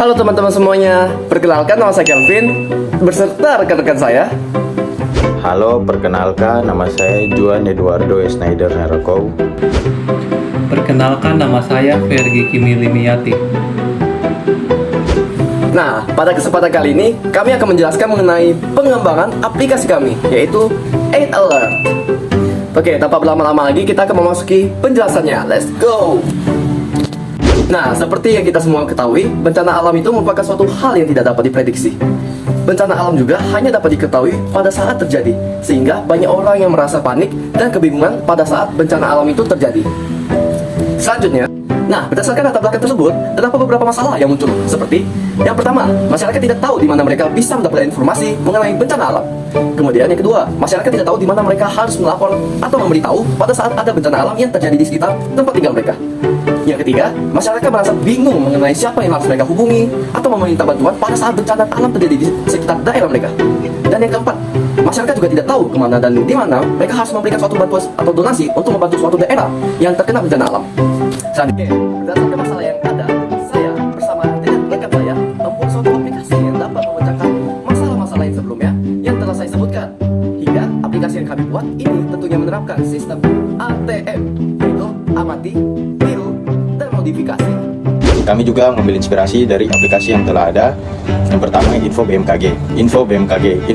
Halo teman-teman semuanya, perkenalkan nama saya Kelvin beserta rekan-rekan saya. Halo, perkenalkan nama saya Juan Eduardo Schneider Neroko. Perkenalkan nama saya Fergie Kimilimiati. Nah, pada kesempatan kali ini kami akan menjelaskan mengenai pengembangan aplikasi kami, yaitu 8 Alert. Oke, tanpa berlama-lama lagi kita akan memasuki penjelasannya. Let's go! Nah, seperti yang kita semua ketahui, bencana alam itu merupakan suatu hal yang tidak dapat diprediksi. Bencana alam juga hanya dapat diketahui pada saat terjadi, sehingga banyak orang yang merasa panik dan kebingungan pada saat bencana alam itu terjadi. Selanjutnya, berdasarkan latar belakang tersebut, terdapat beberapa masalah yang muncul, seperti yang pertama, masyarakat tidak tahu di mana mereka bisa mendapatkan informasi mengenai bencana alam. Kemudian yang kedua, masyarakat tidak tahu di mana mereka harus melapor atau memberitahu pada saat ada bencana alam yang terjadi di sekitar tempat tinggal mereka. Yang ketiga, masyarakat merasa bingung mengenai siapa yang harus mereka hubungi atau meminta bantuan pada saat bencana alam terjadi di sekitar daerah mereka. Dan yang keempat, masyarakat juga tidak tahu kemana dan di mana mereka harus memberikan suatu bantuan atau donasi untuk membantu suatu daerah yang terkena bencana alam. Selanjutnya, berdasarkan masalah yang ada, saya bersama dengan rekan saya membuat suatu aplikasi yang dapat memecahkan masalah-masalah yang sebelumnya yang telah saya sebutkan. Hingga aplikasi yang kami buat ini tentunya menerapkan sistem ATM, yaitu amati, tiru, dan modifikasi. Kami juga mengambil inspirasi dari aplikasi yang telah ada. Yang pertama, Info BMKG. Info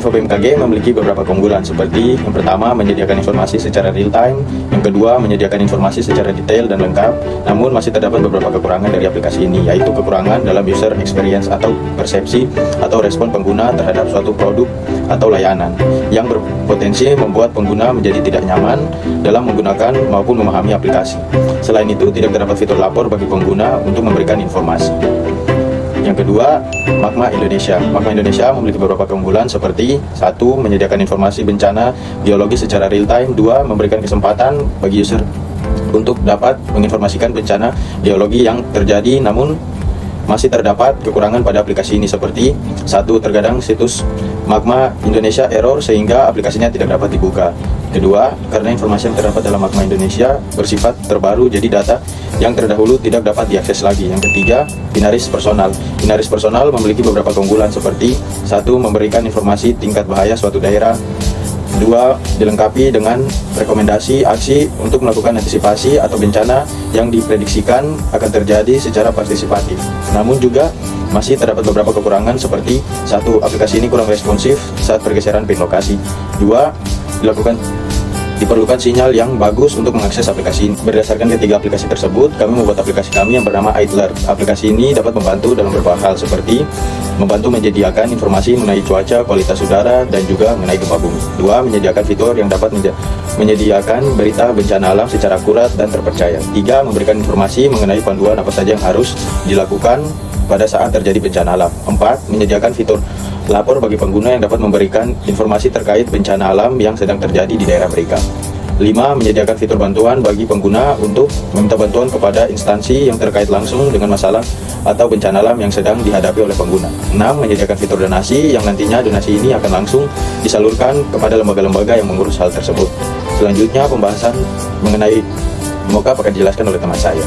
BMKG memiliki beberapa keunggulan seperti yang pertama, menyediakan informasi secara real time. Yang kedua, menyediakan informasi secara detail dan lengkap. Namun masih terdapat beberapa kekurangan dari aplikasi ini, yaitu kekurangan dalam user experience atau persepsi atau respon pengguna terhadap suatu produk atau layanan yang berpotensi membuat pengguna menjadi tidak nyaman dalam menggunakan maupun memahami aplikasi. Selain itu, tidak terdapat fitur lapor bagi pengguna untuk memberikan informasi. Yang kedua, Magma Indonesia. Magma Indonesia memiliki beberapa keunggulan seperti 1. Menyediakan informasi bencana geologi secara real time. 2. Memberikan kesempatan bagi user untuk dapat menginformasikan bencana geologi yang terjadi, namun masih terdapat kekurangan pada aplikasi ini seperti 1. Terkadang situs Magma Indonesia error sehingga aplikasinya tidak dapat dibuka. Kedua, karena informasi yang terdapat dalam Magma Indonesia bersifat terbaru, jadi data yang terdahulu tidak dapat diakses lagi. Yang ketiga, binaris personal. Binaris personal memiliki beberapa keunggulan seperti 1. Memberikan informasi tingkat bahaya suatu daerah. 2. Dilengkapi dengan rekomendasi aksi untuk melakukan antisipasi atau bencana yang diprediksikan akan terjadi secara partisipatif. Namun juga masih terdapat beberapa kekurangan seperti 1. Aplikasi ini kurang responsif saat pergeseran pin lokasi. 2. Diperlukan sinyal yang bagus untuk mengakses aplikasi ini. Berdasarkan ketiga aplikasi tersebut, kami membuat aplikasi kami yang bernama 8 Alert. Aplikasi ini dapat membantu dalam beberapa hal seperti membantu menyediakan informasi mengenai cuaca, kualitas udara, dan juga mengenai gempa bumi. 2. Menyediakan fitur yang dapat menyediakan berita bencana alam secara akurat dan terpercaya. 3. Memberikan informasi mengenai panduan apa saja yang harus dilakukan pada saat terjadi bencana alam. 4. Menyediakan fitur lapor bagi pengguna yang dapat memberikan informasi terkait bencana alam yang sedang terjadi di daerah mereka. 5. Menyediakan fitur bantuan bagi pengguna untuk meminta bantuan kepada instansi yang terkait langsung dengan masalah atau bencana alam yang sedang dihadapi oleh pengguna. 6. Menyediakan fitur donasi yang nantinya donasi ini akan langsung disalurkan kepada lembaga-lembaga yang mengurus hal tersebut. Selanjutnya, pembahasan mengenai mockup akan dijelaskan oleh teman saya.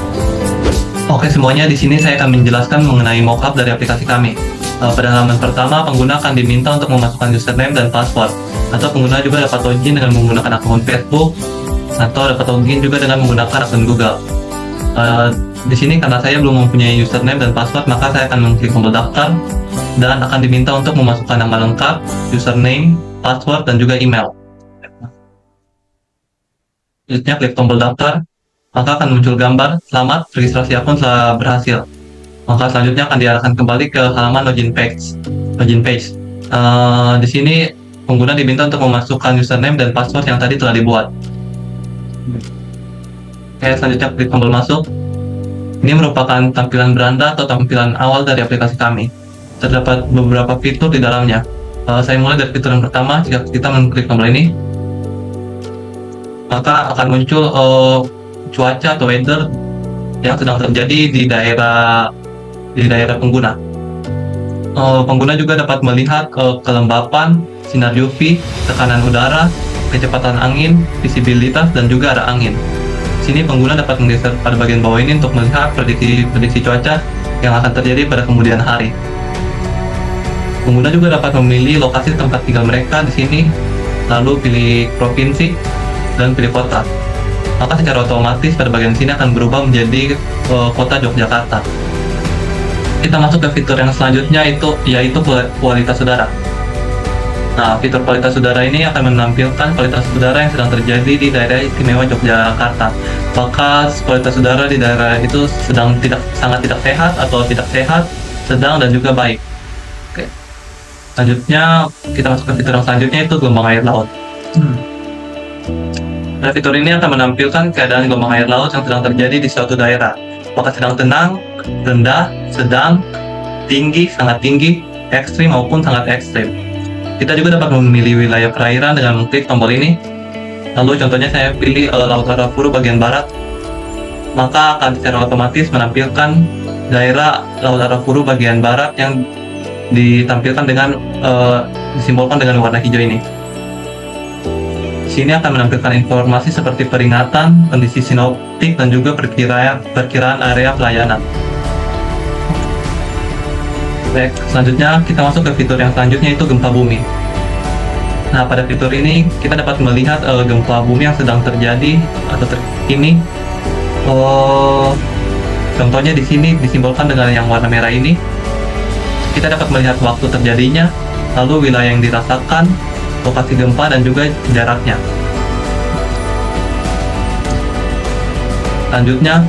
Oke semuanya, di sini saya akan menjelaskan mengenai mockup dari aplikasi kami. Pada halaman pertama, pengguna akan diminta untuk memasukkan username dan password, atau pengguna juga dapat login dengan menggunakan akun Facebook, atau dapat login juga dengan menggunakan akun Google. Di sini karena saya belum mempunyai username dan password, maka saya akan mengklik tombol daftar dan akan diminta untuk memasukkan nama lengkap, username, password, dan juga email. Selanjutnya klik tombol daftar, maka akan muncul gambar selamat registrasi akun telah berhasil. Maka selanjutnya akan diarahkan kembali ke halaman login page. Di sini pengguna diminta untuk memasukkan username dan password yang tadi telah dibuat. Oke, selanjutnya klik tombol masuk. Ini merupakan tampilan beranda atau tampilan awal dari aplikasi kami. Terdapat beberapa fitur di dalamnya. Saya mulai dari fitur yang pertama. Jika kita mengklik tombol ini, maka akan muncul cuaca atau weather yang sedang terjadi di daerah pengguna. Pengguna juga dapat melihat kelembapan, sinar UV, tekanan udara, kecepatan angin, visibilitas, dan juga arah angin. Di sini pengguna dapat menggeser pada bagian bawah ini untuk melihat prediksi cuaca yang akan terjadi pada kemudian hari. Pengguna juga dapat memilih lokasi tempat tinggal mereka di sini, lalu pilih provinsi dan pilih kota. Maka secara otomatis pada bagian sini akan berubah menjadi kota Yogyakarta. Kita masuk ke fitur yang selanjutnya yaitu kualitas udara. Nah, fitur kualitas udara ini akan menampilkan kualitas udara yang sedang terjadi di daerah istimewa Yogyakarta. Maka kualitas udara di daerah itu sangat tidak sehat atau tidak sehat, sedang dan juga baik. Oke. Selanjutnya kita masuk ke fitur yang selanjutnya yaitu gelombang air laut. Nah, fitur ini akan menampilkan keadaan gelombang air laut yang sedang terjadi di suatu daerah. Apakah sedang tenang, rendah, sedang, tinggi, sangat tinggi, ekstrim maupun sangat ekstrim. Kita juga dapat memilih wilayah perairan dengan mengklik tombol ini. Lalu contohnya saya pilih Laut Arafuru bagian barat. Maka akan secara otomatis menampilkan daerah Laut Arafuru bagian barat yang ditampilkan dengan disimbolkan dengan warna hijau ini. Sini akan menampilkan informasi seperti peringatan, kondisi sinoptik, dan juga perkiraan area pelayanan. Baik, selanjutnya kita masuk ke fitur yang selanjutnya yaitu gempa bumi. Nah, pada fitur ini kita dapat melihat gempa bumi yang sedang terjadi atau terkini. Contohnya di sini disimbolkan dengan yang warna merah ini. Kita dapat melihat waktu terjadinya, lalu wilayah yang dirasakan, lokasi gempa, dan juga jaraknya. Selanjutnya,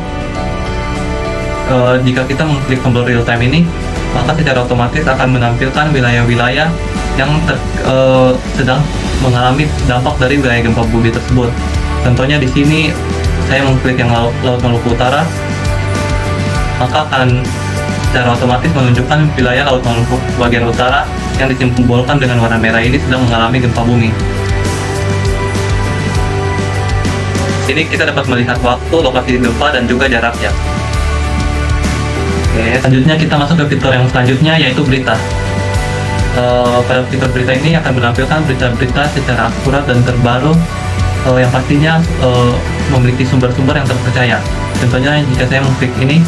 jika kita mengklik tombol real time ini, maka secara otomatis akan menampilkan wilayah-wilayah yang sedang mengalami dampak dari wilayah gempa bumi tersebut. Contohnya di sini saya mengklik yang Laut Maluku Utara, maka akan secara otomatis menunjukkan wilayah Laut Maluku bagian utara yang disimbolkan dengan warna merah ini sedang mengalami gempa bumi. Sini kita dapat melihat waktu, lokasi gempa, dan juga jaraknya. Oke, selanjutnya kita masuk ke fitur yang selanjutnya yaitu berita. Pada fitur berita ini akan menampilkan berita-berita secara akurat dan terbaru yang pastinya memiliki sumber-sumber yang terpercaya. Contohnya jika saya mengklik ini,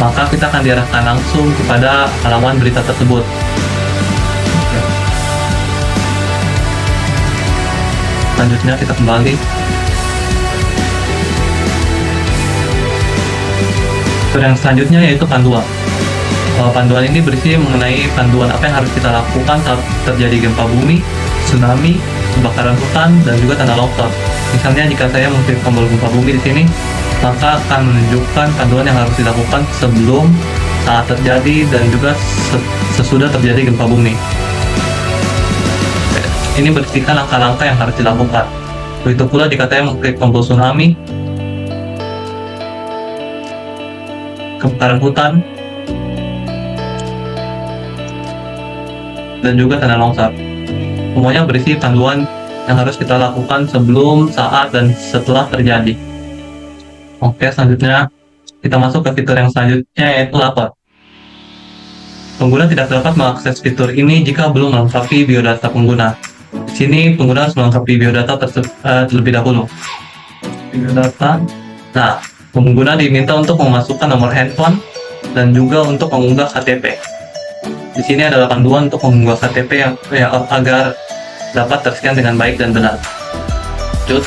maka kita akan diarahkan langsung kepada halaman berita tersebut. Selanjutnya kita kembali. Fitur yang selanjutnya yaitu panduan. Panduan ini berisi mengenai panduan apa yang harus kita lakukan saat terjadi gempa bumi, tsunami, kebakaran hutan, dan juga tanah longsor. Misalnya jika saya mengklik tombol gempa bumi di sini, maka akan menunjukkan panduan yang harus dilakukan sebelum, saat terjadi, dan juga sesudah terjadi gempa bumi. Ini berisikan langkah-langkah yang harus dilakukan. Begitu pula jika saya mengklik tombol tsunami, kebakaran hutan, dan juga tanah longsor. Semuanya berisi panduan yang harus kita lakukan sebelum, saat, dan setelah terjadi. Oke, selanjutnya kita masuk ke fitur yang selanjutnya yaitu lapor. Pengguna tidak dapat mengakses fitur ini jika belum melengkapi biodata pengguna. Di sini pengguna harus melengkapi biodata terlebih dahulu. Biodata. Nah, pengguna diminta untuk memasukkan nomor handphone dan juga untuk mengunggah KTP. Di sini adalah panduan untuk mengunggah KTP yang agar dapat terscan dengan baik dan benar. Lanjut,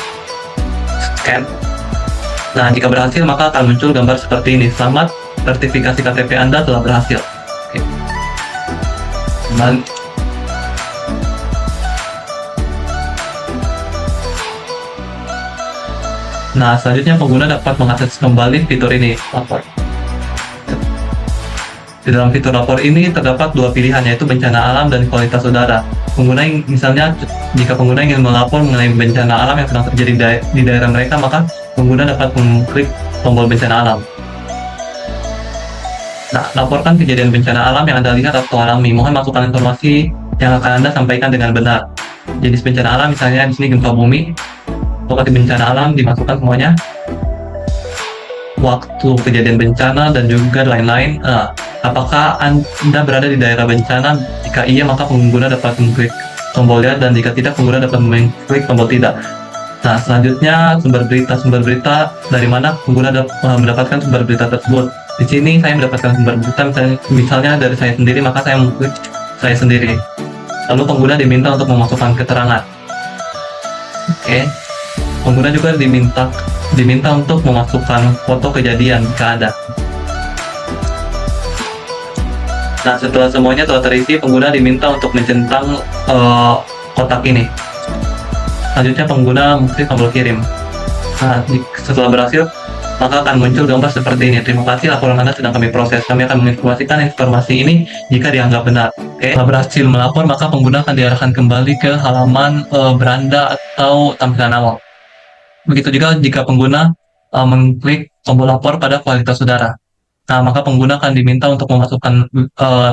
scan. Nah, jika berhasil maka akan muncul gambar seperti ini. Selamat, sertifikasi KTP Anda telah berhasil. Oke. Nah, selanjutnya pengguna dapat mengakses kembali fitur ini, lapor. Di dalam fitur lapor ini terdapat dua pilihan, yaitu bencana alam dan kualitas udara. Pengguna misalnya jika pengguna ingin melapor mengenai bencana alam yang sedang terjadi di daerah mereka, maka pengguna dapat mengklik tombol bencana alam. Nah, laporkan kejadian bencana alam yang Anda lihat atau alami. Mohon masukkan informasi yang akan Anda sampaikan dengan benar. Jenis bencana alam misalnya di sini gempa bumi, lokasi bencana alam dimasukkan semuanya, waktu kejadian bencana, dan juga lain-lain. Apakah Anda berada di daerah bencana? Jika iya, maka pengguna dapat mengklik tombol ya, dan jika tidak, pengguna dapat mengklik tombol tidak. Nah, selanjutnya sumber berita dari mana pengguna mendapatkan sumber berita tersebut. Di sini saya mendapatkan sumber berita misalnya dari saya sendiri, maka saya mengklik saya sendiri. Lalu pengguna diminta untuk memasukkan keterangan. Oke. Pengguna juga diminta untuk memasukkan foto kejadian jika ada. Nah, setelah semuanya telah terisi, pengguna diminta untuk mencentang kotak ini. Selanjutnya pengguna mengklik tombol kirim. Nah, setelah berhasil, maka akan muncul gambar seperti ini. Terima kasih, laporan Anda sedang kami proses. Kami akan menginformasikan informasi ini jika dianggap benar. Oke. Setelah berhasil melapor, maka pengguna akan diarahkan kembali ke halaman beranda atau tampilan awal. Begitu juga jika pengguna mengklik tombol lapor pada kualitas udara. Nah, maka pengguna akan diminta untuk memasukkan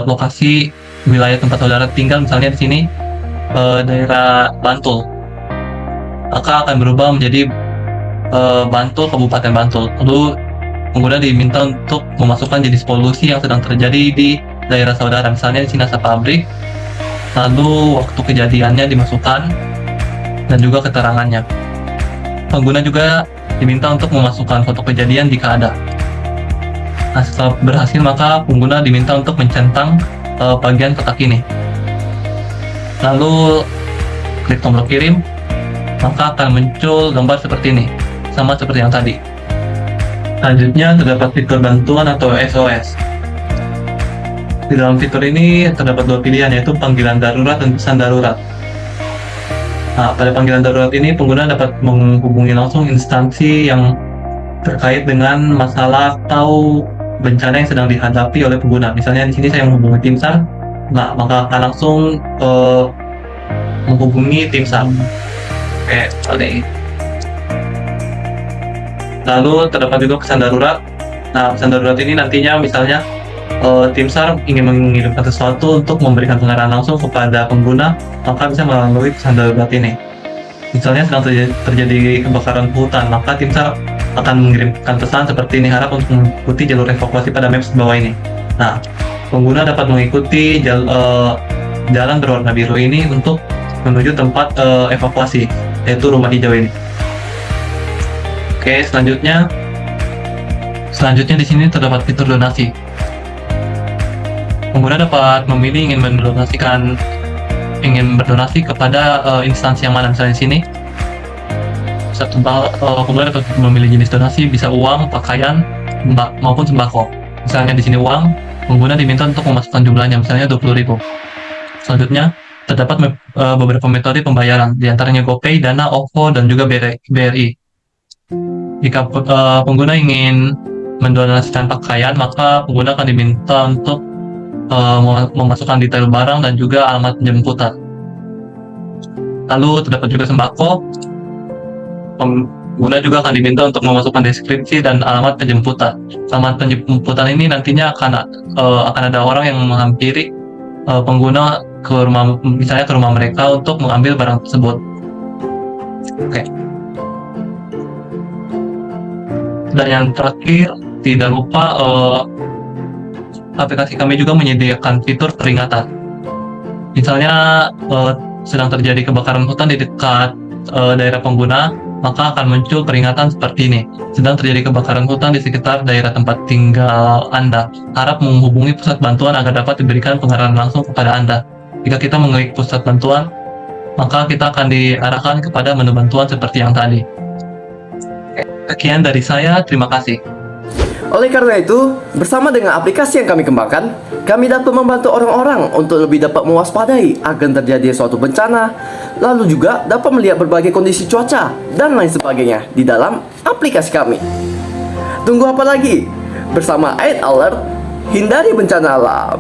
lokasi wilayah tempat saudara tinggal, misalnya di sini daerah Bantul. Maka akan berubah menjadi Bantul, Kabupaten Bantul. Lalu pengguna diminta untuk memasukkan jenis polusi yang sedang terjadi di daerah saudara, misalnya di sini asap pabrik. Lalu waktu kejadiannya dimasukkan dan juga keterangannya. Pengguna juga diminta untuk memasukkan foto kejadian jika ada. Nah, setelah berhasil, maka pengguna diminta untuk mencentang bagian kotak ini. Lalu klik tombol kirim, maka akan muncul gambar seperti ini, sama seperti yang tadi. Selanjutnya terdapat fitur bantuan atau SOS. Di dalam fitur ini terdapat dua pilihan, yaitu panggilan darurat dan pesan darurat. Nah, pada panggilan darurat ini pengguna dapat menghubungi langsung instansi yang terkait dengan masalah atau bencana yang sedang dihadapi oleh pengguna. Misalnya di sini saya menghubungi tim SAR, nah maka akan langsung menghubungi tim SAR. Oke, seperti ini. Lalu terdapat juga pesan darurat. Nah, pesan darurat ini nantinya misalnya tim SAR ingin mengirimkan sesuatu untuk memberikan pengarahan langsung kepada pengguna, maka bisa melalui pesan darurat ini. Misalnya sedang terjadi kebakaran hutan, maka tim SAR akan mengirimkan pesan seperti ini, harap untuk mengikuti jalur evakuasi pada maps di bawah ini. Nah, pengguna dapat mengikuti jalan berwarna biru ini untuk menuju tempat evakuasi, yaitu rumah hijau ini. Oke, selanjutnya di sini terdapat fitur donasi. Pengguna dapat memilih ingin berdonasi kepada instansi yang mana. Misalnya di sini pengguna dapat memilih jenis donasi, bisa uang, pakaian, maupun sembako. Misalnya di sini uang, pengguna diminta untuk memasukkan jumlahnya, misalnya 20.000. Selanjutnya terdapat beberapa metode pembayaran, diantaranya GoPay, Dana, OVO, dan juga BRI. Jika pengguna ingin mendonasikan pakaian, maka pengguna akan diminta untuk memasukkan detail barang dan juga alamat penjemputan. Lalu terdapat juga sembako. Pengguna juga akan diminta untuk memasukkan deskripsi dan alamat penjemputan. Alamat penjemputan ini nantinya akan ada orang yang menghampiri pengguna ke rumah, misalnya ke rumah mereka untuk mengambil barang tersebut. Oke. Dan yang terakhir, tidak lupa aplikasi kami juga menyediakan fitur peringatan. Misalnya sedang terjadi kebakaran hutan di dekat daerah pengguna, maka akan muncul peringatan seperti ini. Sedang terjadi kebakaran hutan di sekitar daerah tempat tinggal Anda. Harap menghubungi pusat bantuan agar dapat diberikan pengarahan langsung kepada Anda. Jika kita mengklik pusat bantuan, maka kita akan diarahkan kepada menu bantuan seperti yang tadi. Sekian dari saya, terima kasih. Oleh karena itu, bersama dengan aplikasi yang kami kembangkan, kami dapat membantu orang-orang untuk lebih dapat mewaspadai akan terjadi suatu bencana, lalu juga dapat melihat berbagai kondisi cuaca dan lain sebagainya di dalam aplikasi kami. Tunggu apa lagi? Bersama 8 Alert, hindari bencana alam.